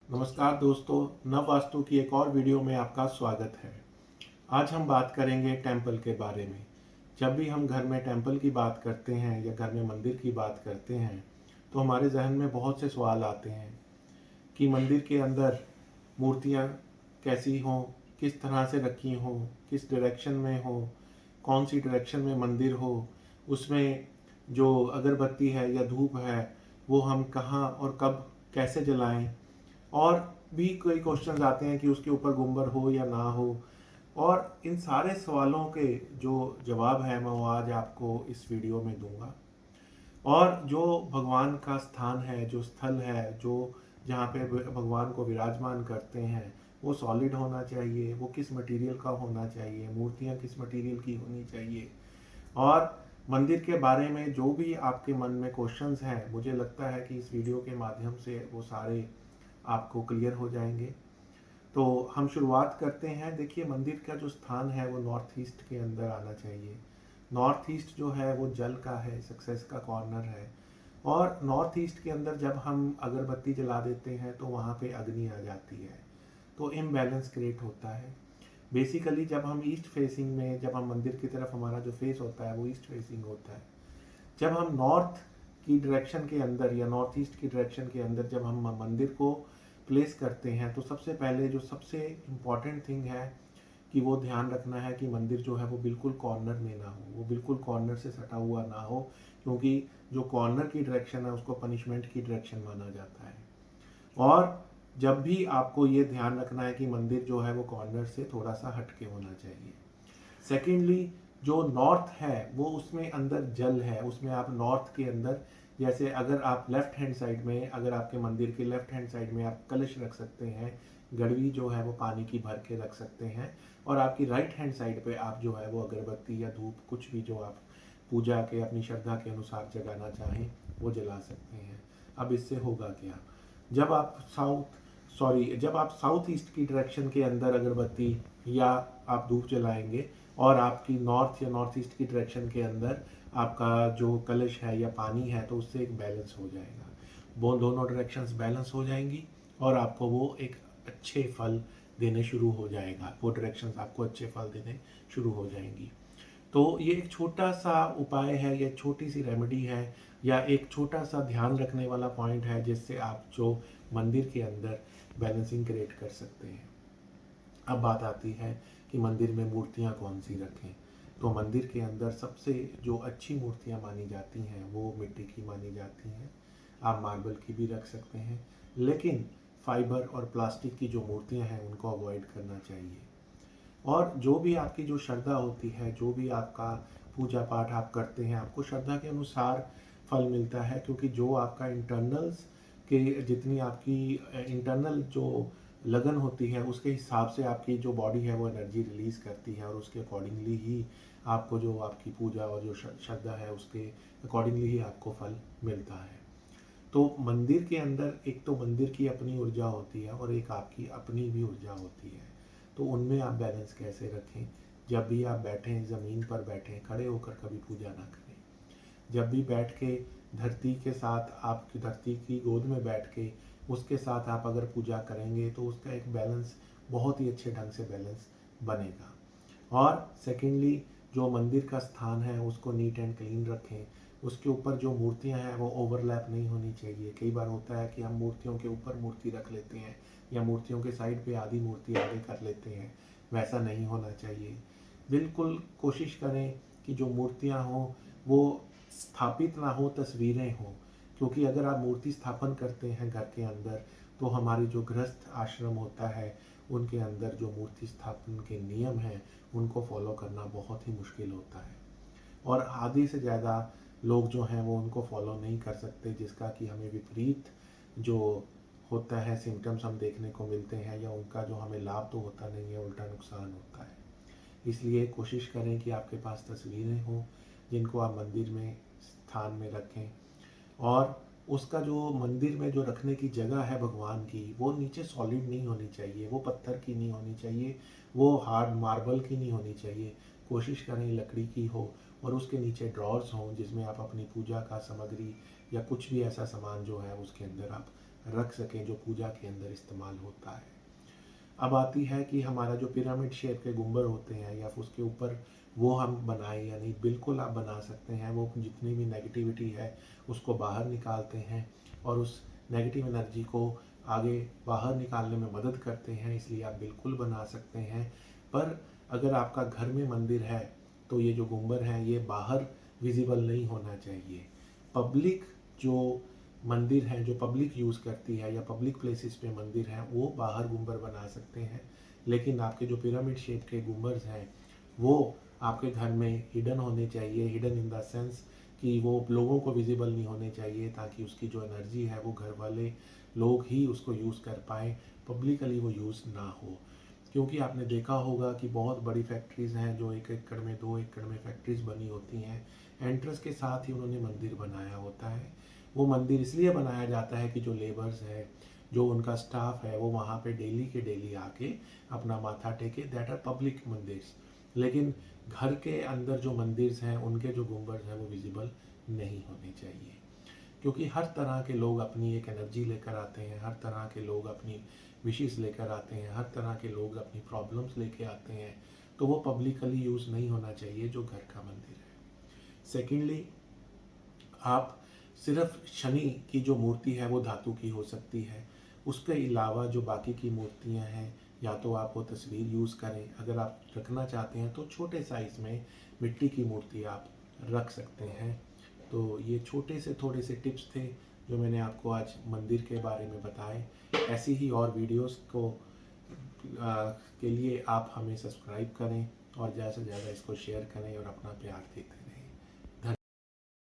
नमस्कार दोस्तों, नव वास्तु की एक और वीडियो में आपका स्वागत है। आज हम बात करेंगे टेम्पल के बारे में। जब भी हम घर में टेम्पल की बात करते हैं या घर में मंदिर की बात करते हैं तो हमारे जहन में बहुत से सवाल आते हैं कि मंदिर के अंदर मूर्तियाँ कैसी हों, किस तरह से रखी हों, किस डायरेक्शन में हो, कौन सी डायरेक्शन में मंदिर हो, उसमें जो अगरबत्ती है या धूप है वो हम कहाँ और कब कैसे जलाएं, और भी कई क्वेश्चंस आते हैं कि उसके ऊपर गुंबर हो या ना हो। और इन सारे सवालों के जो जवाब है मैं वो आज आपको इस वीडियो में दूंगा। और जो भगवान का स्थान है, जो स्थल है, जो जहाँ पे भगवान को विराजमान करते हैं, वो सॉलिड होना चाहिए, वो किस मटेरियल का होना चाहिए, मूर्तियाँ किस मटेरियल की होनी चाहिए, और मंदिर के बारे में जो भी आपके मन में क्वेश्चंस हैं, मुझे लगता है कि इस वीडियो के माध्यम से वो सारे आपको क्लियर हो जाएंगे। तो हम शुरुआत करते हैं। देखिए, मंदिर का जो स्थान है वो नॉर्थ ईस्ट के अंदर आना चाहिए। नॉर्थ ईस्ट जो है वो जल का है, सक्सेस का कॉर्नर है। और नॉर्थ ईस्ट के अंदर जब हम अगरबत्ती जला देते हैं तो वहाँ पे अग्नि आ जाती है, तो इम्बैलेंस क्रिएट होता है। बेसिकली जब हम ईस्ट फेसिंग में, जब हम मंदिर की तरफ, हमारा जो फेस होता है वो ईस्ट फेसिंग होता है। जब हम नॉर्थ की डायरेक्शन के अंदर या नॉर्थ ईस्ट की डायरेक्शन के अंदर जब हम मंदिर को प्लेस करते हैं तो सबसे पहले जो सबसे इम्पॉर्टेंट थिंग है कि वो ध्यान रखना है कि मंदिर जो है वो बिल्कुल कॉर्नर में ना हो, वो बिल्कुल कॉर्नर से सटा हुआ ना हो, क्योंकि जो कॉर्नर की डायरेक्शन है उसको पनिशमेंट की डायरेक्शन माना जाता है। और जब भी आपको ये ध्यान रखना है कि मंदिर जो है वो कॉर्नर से थोड़ा सा हटके होना चाहिए। सेकेंडली, जो नॉर्थ है वो उसमें अंदर जल है, उसमें आप नॉर्थ के अंदर, जैसे अगर आप लेफ्ट हैंड साइड में, अगर आपके मंदिर के लेफ्ट हैंड साइड में आप कलश रख सकते हैं, गड़वी जो है वो पानी की भर के रख सकते हैं, और आपकी राइट हैंड साइड पे आप जो है वो अगरबत्ती या धूप कुछ भी जो आप पूजा के अपनी श्रद्धा के अनुसार जगाना चाहें वो जला सकते हैं। अब इससे होगा क्या, जब आप जब आप साउथ ईस्ट की डायरेक्शन के अंदर अगरबत्ती या आप धूप जलाएंगे और आपकी नॉर्थ या नॉर्थ ईस्ट की डायरेक्शन के अंदर आपका जो कलश है या पानी है, तो उससे एक बैलेंस हो जाएगा। वो दोनों डायरेक्शंस बैलेंस हो जाएंगी और आपको वो एक अच्छे फल देने शुरू हो जाएगा, वो डायरेक्शंस आपको अच्छे फल देने शुरू हो जाएंगी। तो ये एक छोटा सा उपाय है, या छोटी सी रेमेडी है, या एक छोटा सा ध्यान रखने वाला पॉइंट है जिससे आप जो मंदिर के अंदर बैलेंसिंग क्रिएट कर सकते हैं। अब बात आती है कि मंदिर में मूर्तियाँ कौन सी रखें। तो मंदिर के अंदर सबसे जो अच्छी मूर्तियाँ मानी जाती हैं वो मिट्टी की मानी जाती हैं। आप मार्बल की भी रख सकते हैं, लेकिन फाइबर और प्लास्टिक की जो मूर्तियाँ हैं उनको अवॉइड करना चाहिए। और जो भी आपकी जो श्रद्धा होती है, जो भी आपका पूजा पाठ आप करते हैं, आपको श्रद्धा के अनुसार फल मिलता है, क्योंकि जो आपका इंटरनल्स के जितनी आपकी इंटरनल जो लगन होती है उसके हिसाब से आपकी जो बॉडी है वो एनर्जी रिलीज़ करती है, और उसके अकॉर्डिंगली ही आपको जो आपकी पूजा और जो श्रद्धा है उसके अकॉर्डिंगली ही आपको फल मिलता है। तो मंदिर के अंदर एक तो मंदिर की अपनी ऊर्जा होती है और एक आपकी अपनी भी ऊर्जा होती है। तो उनमें आप बैलेंस कैसे रखें। जब भी आप बैठें, ज़मीन पर बैठें, खड़े होकर कभी पूजा ना करें। जब भी बैठ के धरती के साथ, आपकी धरती की गोद में बैठ के उसके साथ आप अगर पूजा करेंगे तो उसका एक बैलेंस, बहुत ही अच्छे ढंग से बैलेंस बनेगा। और सेकेंडली, जो मंदिर का स्थान है उसको नीट एंड क्लीन रखें। उसके ऊपर जो मूर्तियां हैं वो ओवरलैप नहीं होनी चाहिए। कई बार होता है कि हम मूर्तियों के ऊपर मूर्ति रख लेते हैं या मूर्तियों के साइड पे आधी मूर्ति आगे कर लेते हैं, वैसा नहीं होना चाहिए। बिल्कुल कोशिश करें कि जो मूर्तियां हों वो स्थापित ना हो, तस्वीरें हों। क्योंकि अगर आप मूर्ति स्थापन करते हैं घर के अंदर तो हमारी जो गृहस्थ आश्रम होता है उनके अंदर जो मूर्ति स्थापन के नियम हैं उनको फॉलो करना बहुत ही मुश्किल होता है, और आधे से ज़्यादा लोग जो हैं वो उनको फॉलो नहीं कर सकते, जिसका कि हमें विपरीत जो होता है सिम्टम्स हम देखने को मिलते हैं, या उनका जो हमें लाभ तो होता नहीं है, उल्टा नुकसान होता है। इसलिए कोशिश करें कि आपके पास तस्वीरें हों जिनको आप मंदिर में स्थान में रखें, और उसका जो मंदिर में जो रखने की जगह है भगवान की, वो नीचे सॉलिड नहीं होनी चाहिए, वो पत्थर की नहीं होनी चाहिए, वो हार्ड मार्बल की नहीं होनी चाहिए। कोशिश करें लकड़ी की हो, और उसके नीचे ड्रॉर्स हों जिसमें आप अपनी पूजा का सामग्री या कुछ भी ऐसा सामान जो है उसके अंदर आप रख सकें जो पूजा के अंदर इस्तेमाल होता है। अब आती है कि हमारा जो पिरामिड शेप के गुंबद होते हैं या फिर उसके ऊपर वो हम बनाएं या नहीं, बिल्कुल आप बना सकते हैं। वो जितनी भी नेगेटिविटी है उसको बाहर निकालते हैं और उस नेगेटिव एनर्जी को आगे बाहर निकालने में मदद करते हैं, इसलिए आप बिल्कुल बना सकते हैं। पर अगर आपका घर में मंदिर है तो ये जो गुंबद हैं ये बाहर विजिबल नहीं होना चाहिए। पब्लिक जो मंदिर हैं, जो पब्लिक यूज़ करती है या पब्लिक प्लेसेस पे मंदिर हैं, वो बाहर गुंबद बना सकते हैं। लेकिन आपके जो पिरामिड शेप के गुंबद हैं वो आपके घर में हिडन होने चाहिए। हिडन इन द सेंस कि वो लोगों को विजिबल नहीं होने चाहिए, ताकि उसकी जो एनर्जी है वो घर वाले लोग ही उसको यूज़ कर पाएँ, पब्लिकली वो यूज़ ना हो। क्योंकि आपने देखा होगा कि बहुत बड़ी फैक्ट्रीज़ हैं जो 1 एकड़ में 2 एकड़ में फैक्ट्रीज़ बनी होती हैं। एंट्रेंस के साथ ही उन्होंने मंदिर बनाया होता है। वो मंदिर इसलिए बनाया जाता है कि जो लेबर्स है, जो उनका स्टाफ है, वो वहाँ पे डेली के डेली आके अपना माथा टेके। That are public mandirs. लेकिन घर के अंदर जो मंदिर्स हैं उनके जो गुंबद हैं वो विजिबल नहीं होने चाहिए, क्योंकि हर तरह के लोग अपनी एक एनर्जी लेकर आते हैं, हर तरह के लोग अपनी विशेस लेकर आते हैं, हर तरह के लोग अपनी प्रॉब्लम्स लेके आते हैं। तो वो पब्लिकली यूज़ नहीं होना चाहिए जो घर का मंदिर है। सेकेंडली, आप सिर्फ शनि की जो मूर्ति है वो धातु की हो सकती है। उसके अलावा जो बाकी की मूर्तियां हैं, या तो आप वो तस्वीर यूज़ करें, अगर आप रखना चाहते हैं तो छोटे साइज़ में मिट्टी की मूर्ति आप रख सकते हैं। तो ये छोटे से थोड़े से टिप्स थे जो मैंने आपको आज मंदिर के बारे में बताए। ऐसी ही और वीडियोस के लिए आप हमें सब्सक्राइब करें और ज़्यादा से ज़्यादा इसको शेयर करें और अपना प्यार देते रहें।